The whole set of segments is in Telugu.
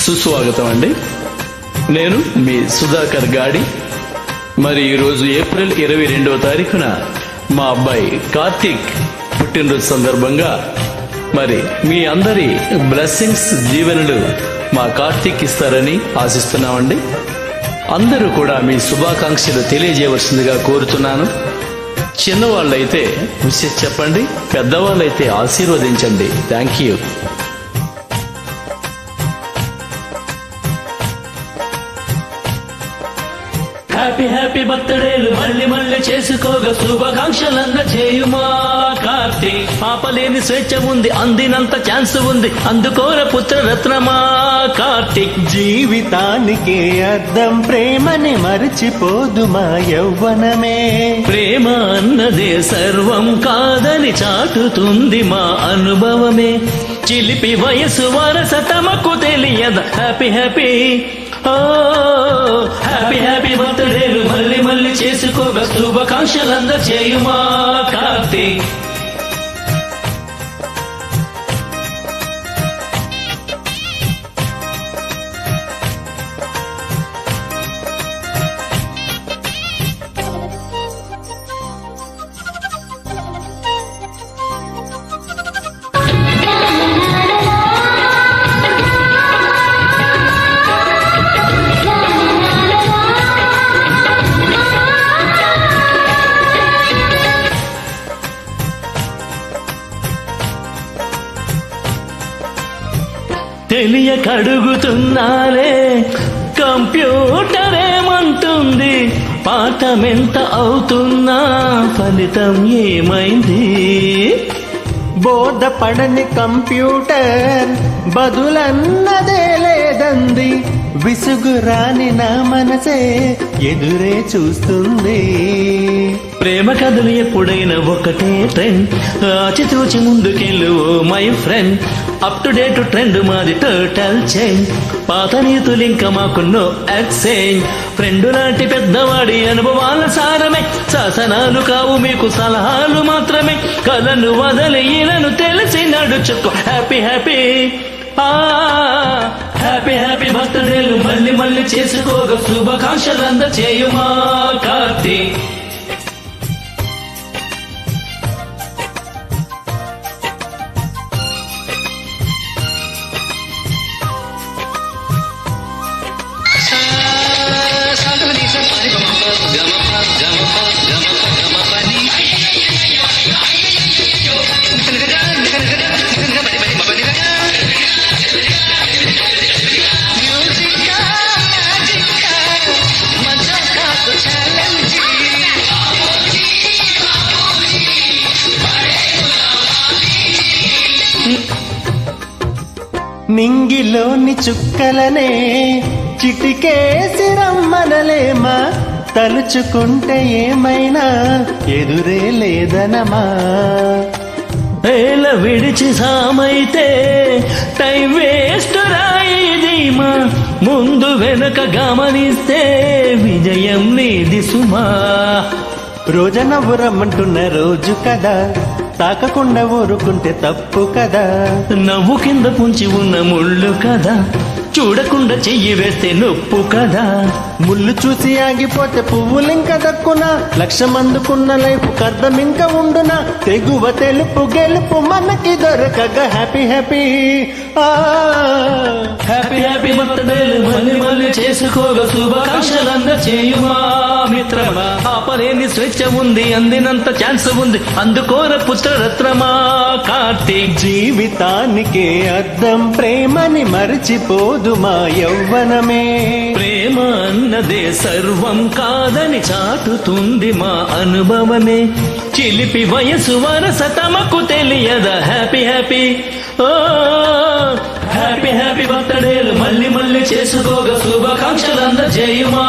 సుస్వాగతం అండి. నేను మీ సుధాకర్ గాడి. మరి ఈరోజు ఏప్రిల్ 22వ తారీఖున మా అబ్బాయి కార్తీక్ పుట్టినరోజు సందర్భంగా మరి మీ అందరి బ్లెస్సింగ్స్ దీవెనలు మా కార్తీక్ ఇస్తారని ఆశిస్తున్నామండి. అందరూ కూడా మీ శుభాకాంక్షలు తెలియజేయవలసిందిగా కోరుతున్నాను. చిన్నవాళ్ళైతే విషెస్ చెప్పండి, పెద్దవాళ్ళైతే ఆశీర్వదించండి. Thank you. హ్యాపీ హ్యాపీ బర్త్డేలు మళ్ళీ మళ్ళీ చేసుకోగా శుభాకాంక్షలంద చేయుమా కార్తీక్. పాపలేని స్వేచ్ఛ ఉంది, అందినంత ఛాన్స్ ఉంది, అందుకోర పుత్రరత్నమా కార్తీక్. జీవితానికి అర్థం ప్రేమని మరచిపోదు మా యవ్వనమే. ప్రేమ అన్నదే సర్వం కాదని చాటుతుంది మా అనుభవమే. చిలిపి వయసు వరస తమకు తెలియద. హ్యాపీ హ్యాపీ హ్యాపీ హ్యాపీ బర్త్డేలు మళ్ళీ మళ్ళీ చేసుకోగా శుభాకాంక్షలంద చేయుమా కార్తీక్. తెలియకడుగుతున్నారే కంప్యూటర్ ఏమంటుంది, పాఠమెంత అవుతున్నా ఫలితం ఏమైంది. బోధపడని కంప్యూటర్ బదులన్నదే లేదంది. విసుగురాని నా మనసే ఎదురే చూస్తుంది. ప్రేమ కథలు ఎప్పుడైనా ఒకటే ట్రెండ్, ఆచితూచి ముందుకెళ్ళు my friend. Up to date trend మాది టోటల్ చేంజ్. పాత నీతులు ఇంకా మాకు నో ఎక్స్చేంజ్. ఫ్రెండ్ లాంటి పెద్దవాడి అనుభవాల సారమే, శాసనాలు కావు మీకు సలహాలు మాత్రమే. కలను వదలి ఇలను తెలిసి నడుచుకో. హ్యాపీ హ్యాపీ హ్యాపీ హ్యాపీ బర్త్డేలు మళ్ళీ మళ్ళీ చేసుకోగా శుభాకాంక్షలంద చేయుమా కార్తీక్. నింగిలోని చుక్కలనే చిటికేసి రమ్మనలేమా. తలుచుకుంటే ఏమైనా ఎదురే లేదనమా. వేల విడిచి సామైతే టైం వేస్ట్ రాయిదీమా. ముందు వెనక గమనిస్తే విజయం నీది సుమా. రోజనవ్వురమ్మంటున్న రోజు కదా, తాకకుండా ఊరుకుంటే తప్పు కదా. నవ్వు కింద పుంచి ఉన్న ముళ్ళు కదా, చూడకుండా చెయ్యి వేస్తే నొప్పు కదా. ముళ్ళు చూసి ఆగిపోతే పువ్వులింక దక్కునా. లక్ష్యం అందుకున్న లైఫ్ కర్థం ఇంకా ఉండునా. తెగువ తెలుపు గెలుపు మనకి దొరకగా. హ్యాపీ హ్యాపీ హ్యాపీ హ్యాపీ బర్త్డేలు మళ్ళీ మళ్ళీ చేసుకోగా శుభాకాంక్షలంద చేయుమా మిత్రమా. ఆపలేని స్వేచ్ఛ ఉంది, అందినంత ఛాన్స్ ఉంది, అందుకోర పుత్రరత్నమా కార్తీక్. జీవితానికి అర్థం ప్రేమని మరచిపోదు మా యవ్వనమే. ప్రేమ అన్నదే సర్వం కాదని చాటుతుంది మా అనుభవమే. చిలిపి వయసు వరస తమకు తెలియదా. హ్యాపీ హ్యాపీ హ్యాపీ హ్యాపీ బర్త్డేలు మళ్ళీ మళ్ళీ చేసుకోగా శుభాకాంక్షలంద చేయుమా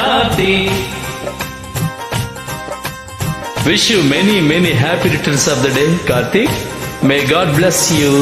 Karthik. Wish you many happy returns of the day, Karthik. May God bless you.